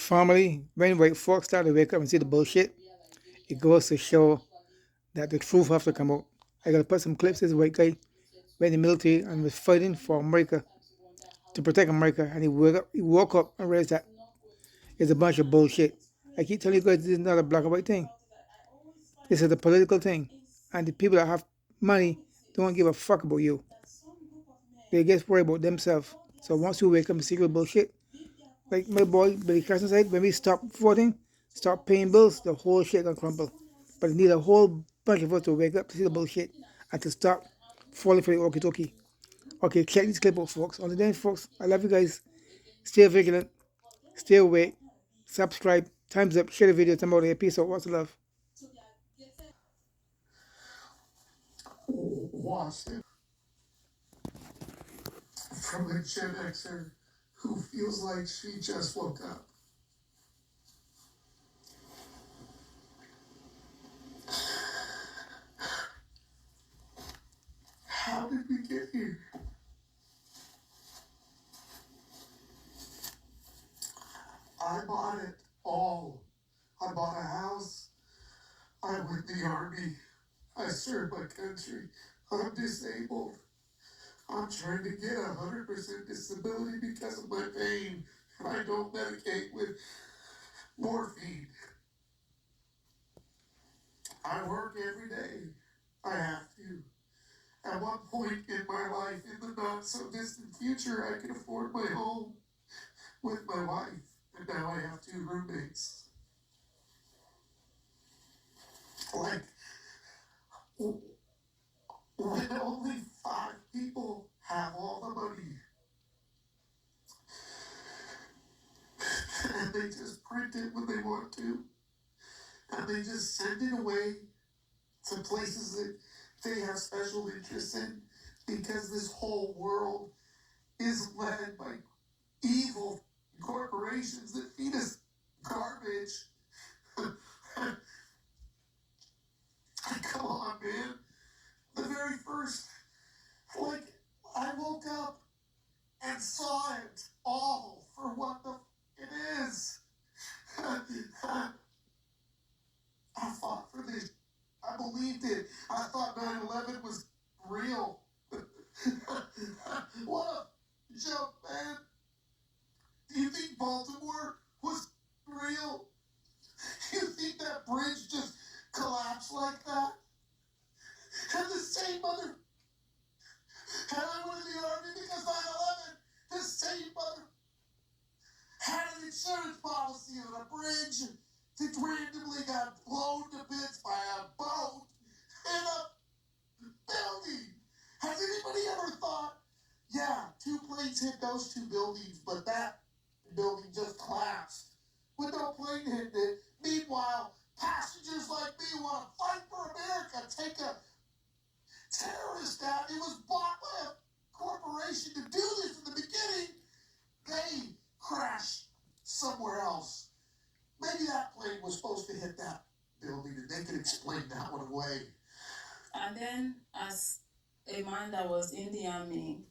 Family, when white folks start to wake up and see the bullshit, it goes to show that the truth has to come out. I gotta put some clips. This white guy went in the military and was fighting for America to protect America, and he woke up and realized that it's a bunch of bullshit. I keep telling you guys, this is not a black and white thing. This is a political thing, and the people that have money don't give a fuck about you. They just worry about themselves. So once you wake up and see the bullshit, like my boy Billy Carson said, when we stop voting, stop paying bills, the whole shit gonna crumble. But it needs a whole bunch of us to wake up to see the bullshit and to stop falling for the okie dokie. Okay, check these clip out, folks. On the day, folks, I love you guys. Stay vigilant, stay awake, subscribe, time's up, share the video, somebody here. Peace out, what's the love? Watch it from a Gen Xer who feels like she just woke up. How did we get here? I bought it all. I bought a house. I went in the army. I served my country. I'm disabled. I'm trying to get 100% disability because of my pain. And I don't medicate with morphine. I work every day. I have to. At one point in my life, in the not so distant future, I could afford my home with my wife. And now I have 2 roommates. Like, when only 5 people have all the money, and they just print it when they want to, and they just send it away to places that they have special interests in, because this whole world is led by evil corporations that feed us garbage. Come on, man. The very first, like, I woke up and saw it all for what it is. I fought for this. I believed it. I thought 9/11 was real. What a joke, man. Do you think Baltimore was real? You think that bridge just collapsed like that? And the same mother. And I went in the army because 9/11, the same mother had an insurance policy on a bridge that randomly got blown to bits by a boat in a building. Has anybody ever thought, yeah, 2 planes hit those 2 buildings, but that building just collapsed with no plane hitting it? Meanwhile, passengers like me want to fight for America, take a terrorist out. It was bought by a corporation to do this in the beginning. They crashed somewhere else. Maybe that plane was supposed to hit that building, and they could explain that one away. And then, as a man that was in the army,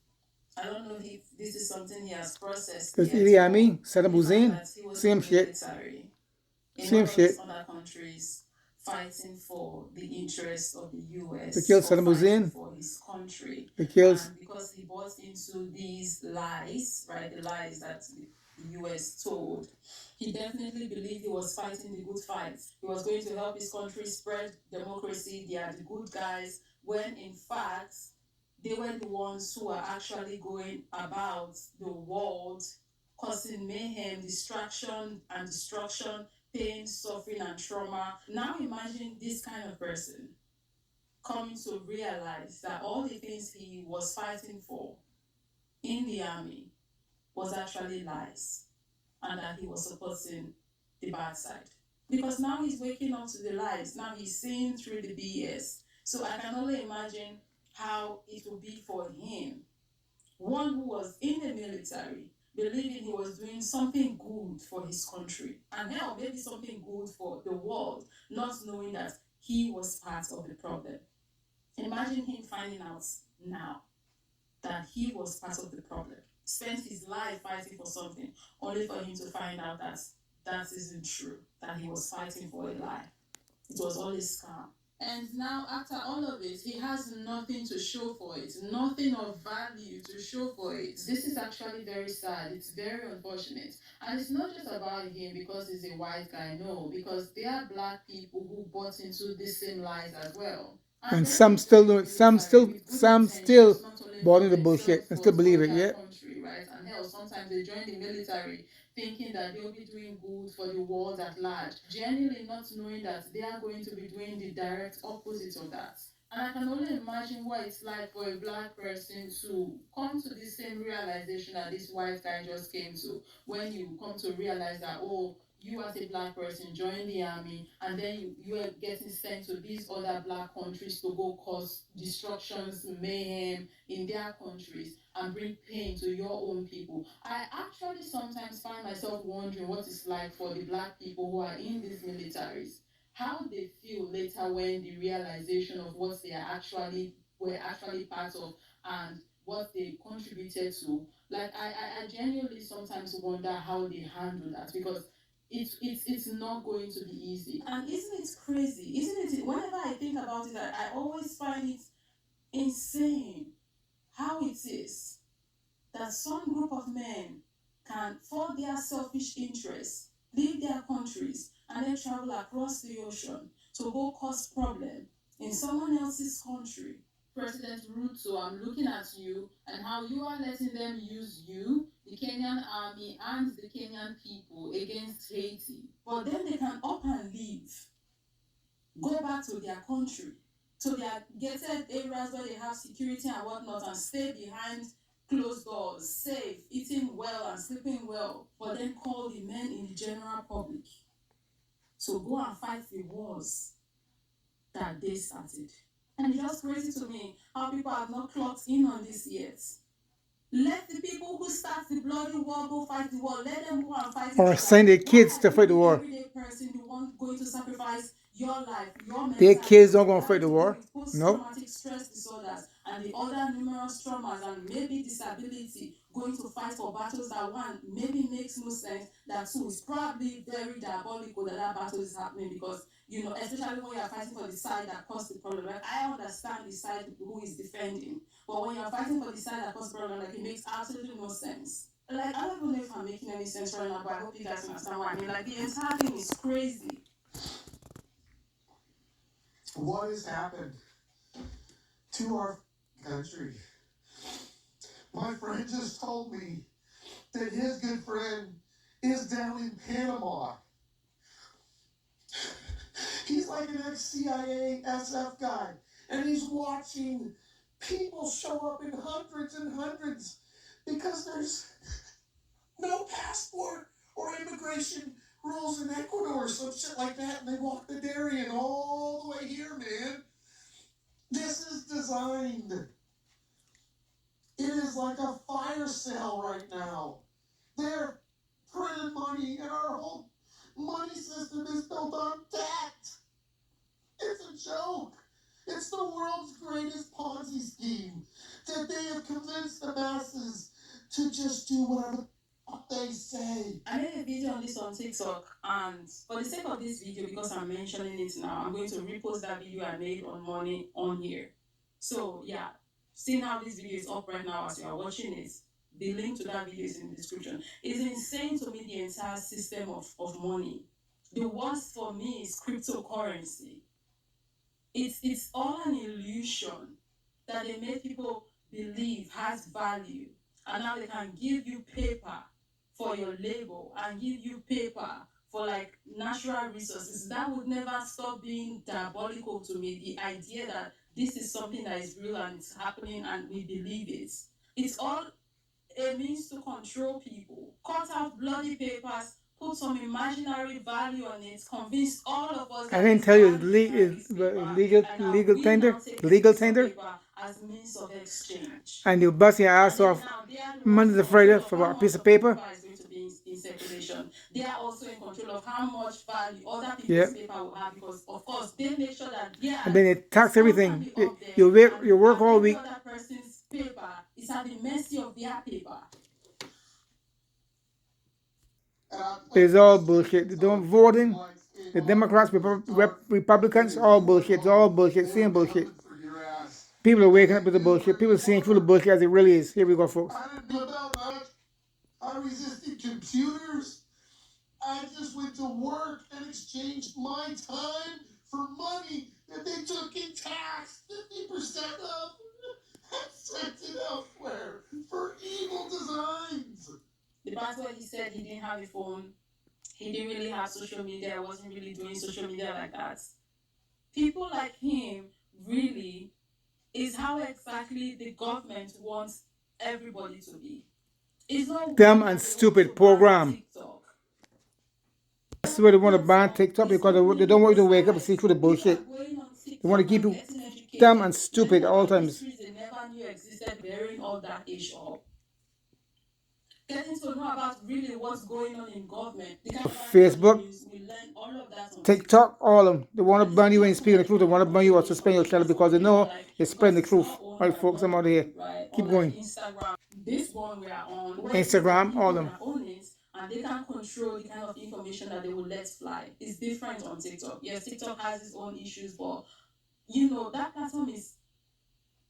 I don't know if this is something he has processed. Because in the army, Saddam Hussein, same shit. Same shit. Other countries fighting for the interests of the U.S. They killed Saddam Hussein for his country. They killed. And because he bought into these lies, right? The lies that the U.S. told. He definitely believed he was fighting the good fight. He was going to help his country spread democracy. They are the good guys. When in fact, they were the ones who are actually going about the world, causing mayhem, distraction and destruction, pain, suffering, and trauma. Now imagine this kind of person coming to realize that all the things he was fighting for in the army was actually lies, and that he was supporting the bad side. Because now he's waking up to the lies. Now he's seeing through the BS. So I can only imagine how it will be for him, one who was in the military, believing he was doing something good for his country, and hell, maybe something good for the world, not knowing that he was part of the problem. Imagine him finding out now that he was part of the problem, spent his life fighting for something, only for him to find out that that isn't true, that he was fighting for a lie. It was all a scam. And now, after all of it, he has nothing to show for it, nothing of value to show for it. This is actually very sad. It's very unfortunate. And it's not just about him because he's a white guy, no, because there are black people who bought into the same lies as well. And some still do it. Some still bought into bullshit and still believe it. Yeah. Country, right? And hell, sometimes they join the military thinking that they'll be doing good for the world at large, genuinely not knowing that they are going to be doing the direct opposite of that. And I can only imagine what it's like for a black person to come to the same realization that this white guy just came to, when you come to realize that, oh, you as a black person join the army and then you are getting sent to these other black countries to go cause destructions, mayhem in their countries and bring pain to your own people. I actually sometimes find myself wondering what it's like for the black people who are in these militaries, how they feel later when the realization of what they are actually were actually part of and what they contributed to. Like I genuinely sometimes wonder how they handle that, because it's not going to be easy. And isn't it crazy? Isn't it? Whenever I think about it, I always find it insane how it is that some group of men can, for their selfish interests, leave their countries and then travel across the ocean to go cause problem in someone else's country. President Ruto, I'm looking at you and how you are letting them use you, the Kenyan army, and the Kenyan people against Haiti. But then they can up and leave, go back to their country, to their gated areas where they have security and whatnot, and stay behind closed doors, safe, eating well and sleeping well, but then call the men in the general public to go and fight the wars that they started. And it's just crazy to me how people have not clocked in on this yet. Let the people who start the bloody war go fight the war. Let them go and fight. Or send their kids to fight the war. Everyday person, the one going to sacrifice your life, your mental. Their kids don't go and fight the war. No. Post-traumatic stress disorders and the other numerous traumas and maybe disability, going to fight for battles that, one, maybe makes no sense, that two, is probably very diabolical that battle is happening, because especially when you are fighting for the side that caused the problem. Like, I understand the side who is defending, but when you are fighting for the side that caused the problem, like, it makes absolutely no sense. Like, I don't even know if I'm making any sense right now, but I hope you guys understand what I mean. Like, the entire thing is crazy. What has happened to our country? My friend just told me that his good friend is down in Panama. He's like an ex-CIA SF guy, and he's watching people show up in hundreds and hundreds because there's no passport or immigration rules in Ecuador or some shit like that, and they walk the Darien all the way here, man. This is designed. It is like a fire sale right now. They're printing money, and our whole money system is built on debt. It's a joke. It's the world's greatest Ponzi scheme that they have convinced the masses to just do whatever they say. I made a video on this on TikTok, and for the sake of this video, because I'm mentioning it now, I'm going to repost that video I made on Money on here. So yeah, seeing how this video is up right now as you are watching it, the link to that video is in the description. It's insane to me, the entire system of money. The worst for me is cryptocurrency. It's all an illusion that they make people believe has value, and now they can give you paper for your labor and give you paper for like natural resources. That would never stop being diabolical to me, the idea that this is something that is real and it's happening and we believe it. It's all a means to control people. Cut out bloody papers, put some imaginary value on it, convince all of us. I didn't tell you legal tender as means of exchange. and you bust your ass off Monday to Friday for a piece of paper. In circulation. They are also in control of how much value other people's paper will have, because of course they make sure that and then they tax everything. You work all week. Other person's paper is at the mercy of their paper. It's all bullshit. They don't voting. The Democrats, Republicans, all bullshit. It's all bullshit. Same bullshit. For your ass. People are waking up with the bullshit. People are seeing through the bullshit as it really is. Here we go, folks. I didn't do that much. I resisted computers. I just went to work and exchanged my time for money that they took in tax, 50% of, and sent it elsewhere for evil designs. The part where he said he didn't have a phone, he didn't really have social media, wasn't really doing social media like that. People like him really is how exactly the government wants everybody to be. It's not Dumb and stupid program. TikTok. That's why they want to ban TikTok because they don't want you to wake up and see through the bullshit. They want to keep you dumb and stupid all times. They never knew existed, bearing all that age up. Getting to know about really what's going on in government. Facebook, we learn all of that on TikTok, all of them. They want to ban you when speaking the truth. They want to ban you or suspend your channel because they know you're spreading the truth. Right, folks, I'm out of here. right? Keep Or going. Like Instagram. This one we are on. Instagram, all of them. Own it, and they can control the kind of information that they will let fly. It's different on TikTok. Yes, TikTok has its own issues, but you know that platform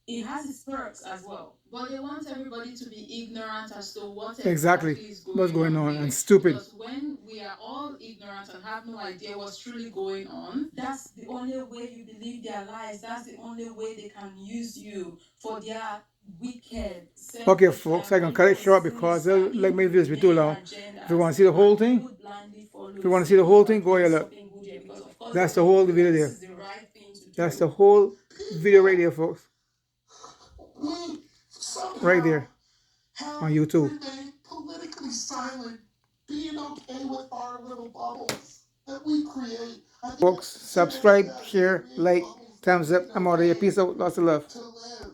it has its perks as well. But they want everybody to be ignorant as to what Exactly is what's going on here. and stupid. Because when we are all ignorant and have no idea what's truly going on, that's the only way you believe their lies. That's the only way they can use you for their wicked. Okay, folks, I can cut it short because like my videos be too long. If you want to see the whole thing, go ahead, look. That's the whole video there. That's the whole video right there, folks. We somehow Right there have on YouTube. remained politically silent, being okay with our little bubbles that we create. I think Folks, subscribe, share, like, thumbs up. I'm out of here. Peace out. Lots of love. to live.